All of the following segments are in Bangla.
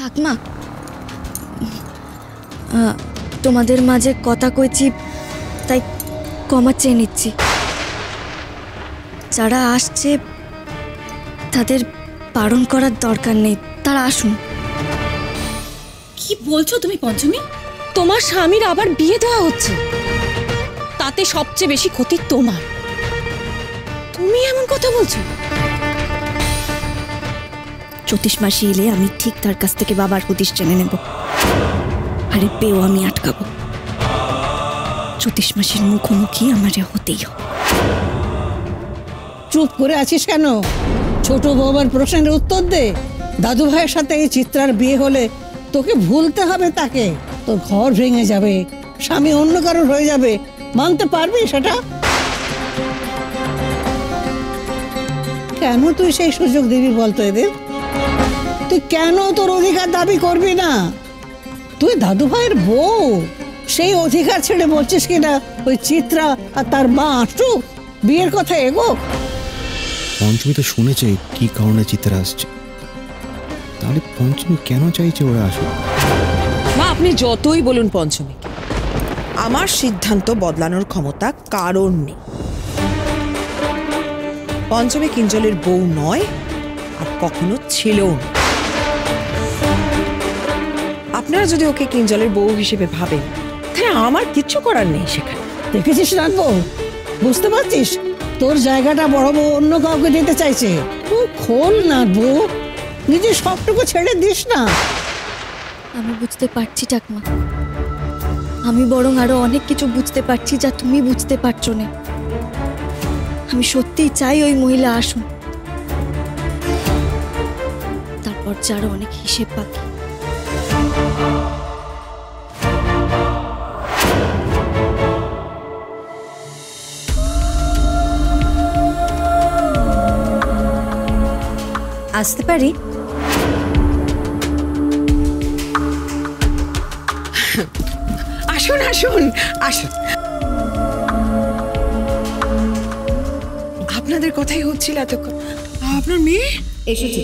ঠাকমা, তোমাদের মাঝে কথা কইছি তাই ক্ষমা চেয়ে নিচ্ছি। যারা আসছে তাদের বারণ করার দরকার নেই, তারা আসুন। কি বলছো তুমি পঞ্চমী? তোমার স্বামীর আবার বিয়ে দেওয়া হচ্ছে, তাতে সবচেয়ে বেশি ক্ষতি তোমার। তুমি এমন কথা বলছো? জ্যোতিষ মাসি এলে আমি ঠিক তার কাছ থেকে বাবার হদিশ জেনে নেব, আরে পেও আমি আটকাবো। জ্যোতিষ মাসির মুখোমুখি আমার হতেই হবে। চুপ করে আছিস কেন? ছোট বউবার প্রশ্নের উত্তর দে। দাদু ভাইয়ের সাথে এই চিত্রার বিয়ে হলে তোকে ভুলতে হবে তাকে। তোর ঘর ভেঙে যাবে, স্বামী অন্য কারোর হয়ে যাবে, মানতে পারবি সেটা? কেন তুই সেই সুযোগ দিবি বলতো এদের? তুই কেন তোর অধিকার দাবি করবি না? তুই দাদু ভাইয়ের বউ, সেই অধিকার ছেড়ে বলছিস কিনা ওই চিত্রা আর তার মা আসুক, বিয়ের কথা এগোক। পঞ্চমী তো শুনেছে কি কারণে চিত্রা আসছে, তাহলে পঞ্চমী কেন চাইছে ওরা আসুক? মা, আপনি যতই বলুন পঞ্চমীকে, আমার সিদ্ধান্ত বদলানোর ক্ষমতা কারণ নেই। পঞ্চমী কিঞ্জলের বউ নয়, আর কখনো ছিলও না। আপনারা যদি ওকে কিঞ্জলের বউ হিসেবে ভাবেন, তাহলে আমার কিচ্ছু করার নেই সেখানে। দেখেছিস রাখবো, বুঝতে পারছিস তোর জায়গাটা বড় বউ অন্য কাউকে দিতে চাইছে। তুই খোল না বউ, নিজের সবটুকু ছেড়ে দিস না। আমি বুঝতে পারছি ঠাকমা, আমি বরং আরো অনেক কিছু বুঝতে পারছি যা তুমি বুঝতে পারছো না। আমি সত্যিই চাই ওই মহিলা আসুন, তারপর যারও অনেক হিসেব বাকি। আসতে পারি? আসুন আসুন আসুন। আপনাদের কথাই হচ্ছিল এতক্ষণ। আপনার মেয়ে এসেছি।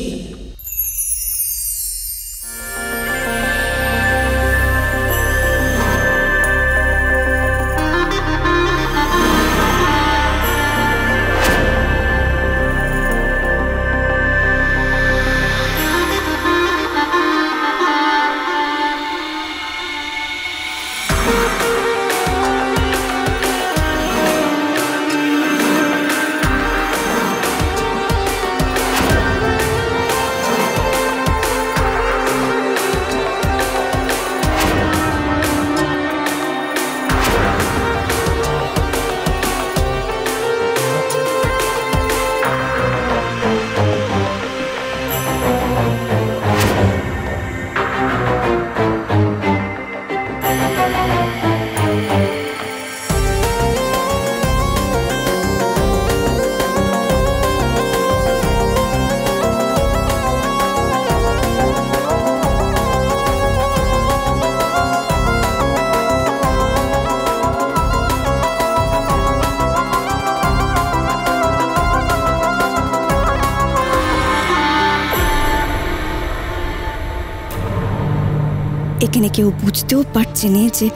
এখানে কেউ বুঝতেও পারছে না যে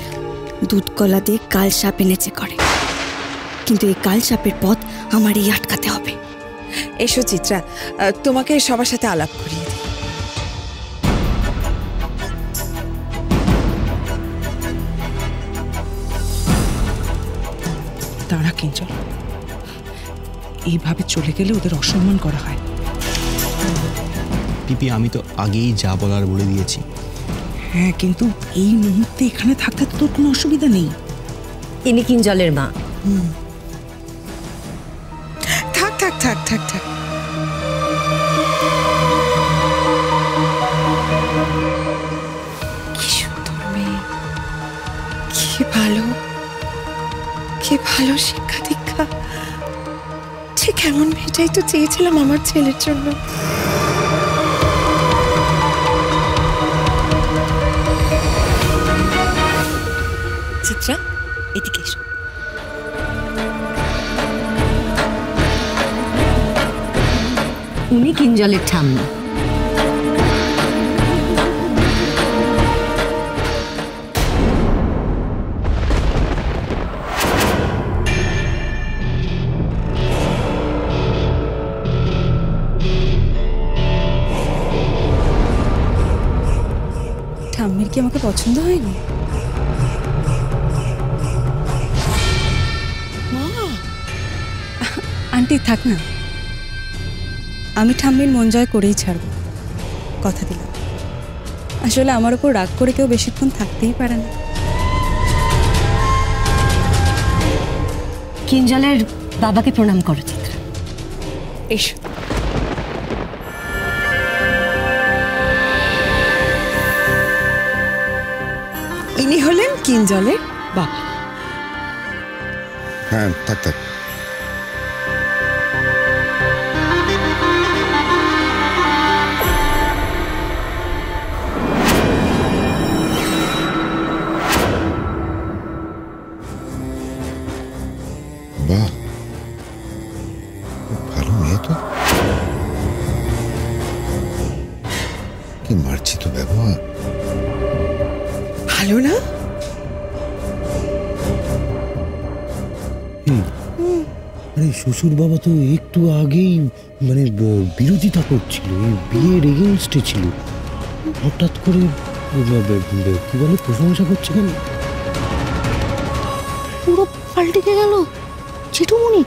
দুধ কলা দিয়ে কাল সাপ এনেছে করে, কিন্তু এই কাল সাপের পথ আমারই আটকাতে হবে। এসো চিত্রা, তোমাকে সবার সাথে আলাপ করিয়ে দিই। তারা কিঞ্জল, এইভাবে চলে গেলে ওদের অসম্মান করা হয়। পিপি, আমি তো আগেই যা বলার বলে দিয়েছি। হ্যাঁ, কিন্তু এই মুহূর্তে এখানে থাকতে তো তোর কোনো অসুবিধা নেই। ইনি কিঞ্জলের মা। থাক থাক থাক থাক থাক। কি সুন্দর মেয়ে, কি ভালো, কি ভালো শিক্ষা দীক্ষা। ঠিক এমন মেয়েটাই তো চেয়েছিলাম আমার ছেলের জন্য। চিত্রা, এদিকে এসো। উনি কিঞ্জলের ঠাম্মা। ঠাম্মির কি আমাকে পছন্দ হয়নি? আন্টি থাক না, আমি ঠাম্মির মন জয় করেই ছাড়ব, কথা দিলাম। আসলে আমার উপর রাগ করে কেউ বেশিক্ষণ থাকতেই পারে না। কিঞ্জলের বাবাকে প্রণাম করো চিত্রা। এসো। ইনি হলেন কিঞ্জলের বাবা। হ্যাঁ, থাক থাক। বাহ, খুব ভালো মেয়ে তো। কি মার্জিত ব্যবহার। ভালো না? আরে শ্বশুর বাবা তো একটু আগেই মানে বিরোধিতা করছিল, এই বিয়ের এগেইনস্টে ছিল, হঠাৎ করে কি বলে প্রশংসা করছে কেন? পুরো পাল্টে গেল ছিটুমুনি।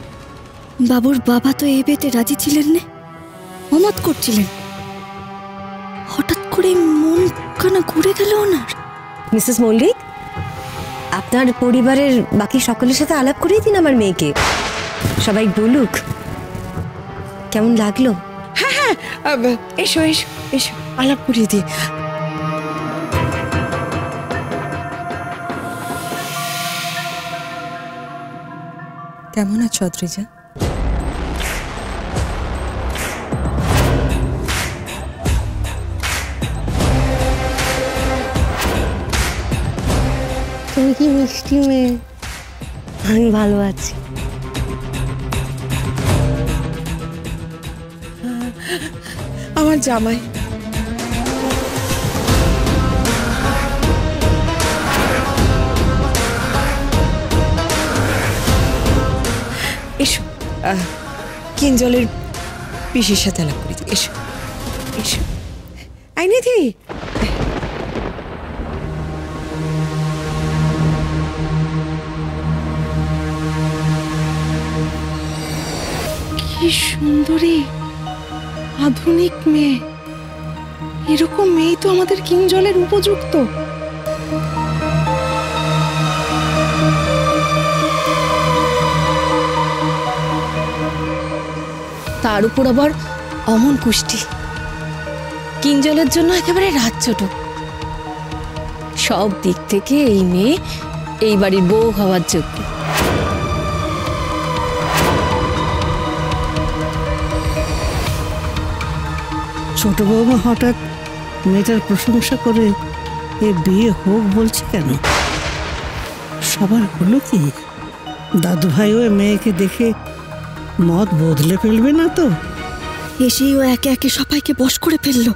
বাবুর বাবা তো এই বিয়েতে রাজি ছিলেন না, অমত করছিলেন, হঠাৎ করে মন কানা ঘুরে গেল ওনার। মিসেস মল্লিক, আপনার পরিবারের বাকি সকলের সাথে আলাপ করিয়ে দিন আমার মেয়েকে, সবাই বলুক কেমন লাগলো। হ্যাঁ হ্যাঁ, এসো এসো এসো, আলাপ করিয়ে দিই। কেমন আছো অদ্রিজা? তুমি কি মিষ্টি মেয়ে। আমি ভালো আছি। আমার জামাই। এসো, কিঞ্জলের পিসির সাথে আলাপ করি। এসো এসো, আইনিধি। কি সুন্দরী আধুনিক মেয়ে, এরকম মেয়ে তো আমাদের কিঞ্জলের উপযুক্ত। তার উপর আবার অমন কুষ্টি, কিঞ্জলের জন্য একেবারে রাত ছোট। সব দিক থেকে এই মেয়ে এই বাড়ির বউ হওয়ার যোগ্য। ছোট বৌমা হঠাৎ মেয়েটার প্রশংসা করে এ বিয়ে হোক বলছে কেন? সবার হলো কি, দাদু ভাইও মেয়েকে দেখে মত বদলে ফেলবে না তো? এসেই ও একে একে সবাইকে বশ করে ফেললো।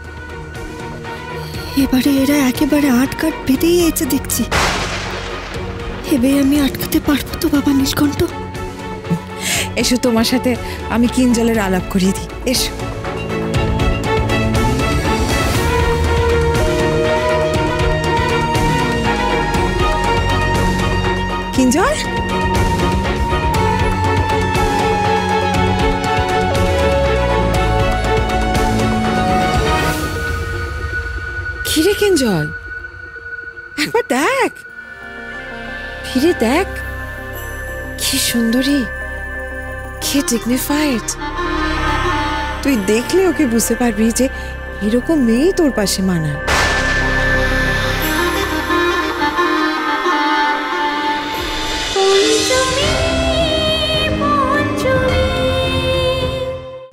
এবারে এরা একেবারে আটকাট বেঁধেই এসে দেখছি। এবার আমি আটকাতে পারবো তো বাবা নীলকণ্ঠ? এসো, তোমার সাথে আমি কিঞ্জলের আলাপ করিয়ে দিই। এসো। কিঞ্জল, কিরে কিঞ্জল, একবার দেখ, ফিরে দেখ, কি সুন্দরী, কি ডিগনিফাইড। তুই দেখলে ওকে বুঝতে পারবি যে এরকম মেয়েই তোর পাশে মানায়।